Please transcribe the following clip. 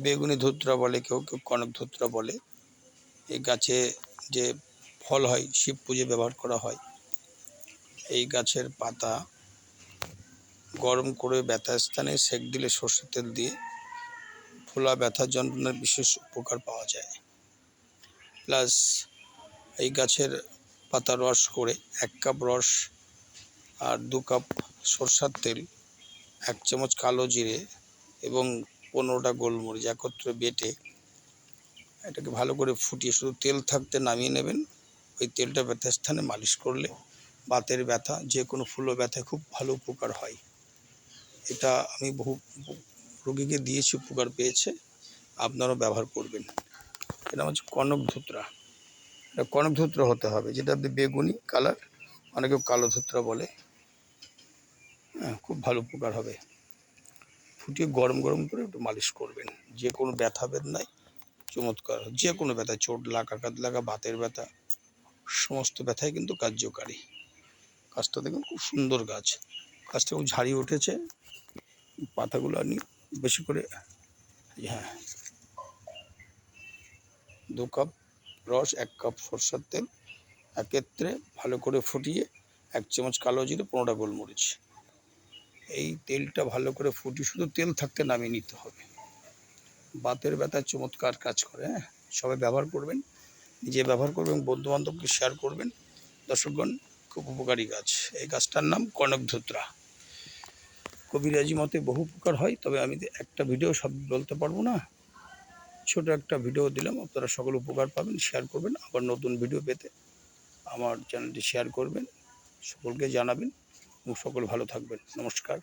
বেগুনি ধুতরা বলে, কেউ কেউ কনক ধুতরা বলে। এই গাছে যে ফল হয় শিব পুজো ব্যবহার করা হয়। এই গাছের পাতা গরম করে ব্যথা স্থানে সেঁক দিলে সর্ষের তেল দিয়ে ফোলা ব্যথা যন্ত্রণার বিশেষ উপকার পাওয়া যায়। প্লাস এই গাছের পাতা রস করে 1 কাপ রস আর 2 কাপ সরষের তেল, 1 চামচ কালো জিরে এবং 15টা গোলমরিচ একত্রে বেটে এটাকে ভালো করে ফুটিয়ে শুধু তেল থাকতে নামিয়ে নেবেন। ওই তেলটা ব্যথার স্থানে মালিশ করলে বাতের ব্যথা, যে কোনো ফুলো ব্যথায় খুব ভালো উপকার হয়। এটা আমি বহু রোগীকে দিয়েছি, উপকার পেয়েছে। আপনারাও ব্যবহার করবেন। এটা হচ্ছে কনক ধুতরা। এটা কনক ধুতরা হতে হবে, যেটা বেগুনি কালার, অনেকেও কালো ধুতরা বলে। হ্যাঁ, খুব ভালো উপকার হবে। ফুটিয়ে গরম গরম করে একটু মালিশ করবেন। যে কোনো ব্যথা বেদনায় চমৎকার, যে কোনো ব্যথা, চোট লাগা, আঘাত লাগা, বাতের ব্যথা, সমস্ত ব্যথায় কিন্তু কার্যকারী। গাছটা দেখুন খুব সুন্দর গাছ, গাছটা খুব ঝাড়িয়ে উঠেছে। পাতাগুলো আনি বেশি করে, হ্যাঁ, 2 কাপ রস, 1 কাপ সরষের তেল একত্রে ভালো করে ফুটিয়ে 1 চামচ কালো জিরে, 15টা গোলমরিচ। এই তেলটা ভালো করে ফুটিয়ে শুধু তেল থাকতে নামিয়ে নিতে হবে। বাতের ব্যথায় চমৎকার কাজ করে। হ্যাঁ, সবাই ব্যবহার করবেন, নিজে ব্যবহার করবেন, বন্ধুবান্ধবকে শেয়ার করবেন। দর্শকগণ, খুব উপকারী গাছ। এই গাছটার নাম কনক ধুতরা। কবিরাজি মতে বহু উপকার হয়, তবে আমি একটা ভিডিও সব বলতে পারবো না। ছোট একটা ভিডিও দিলাম, আপনারা সকল উপকার পাবেন। শেয়ার করবেন। আবার নতুন ভিডিও পেতে আমার চ্যানেলটি শেয়ার করবেন, সকলকে জানাবেন এবং সকল ভালো থাকবেন। নমস্কার।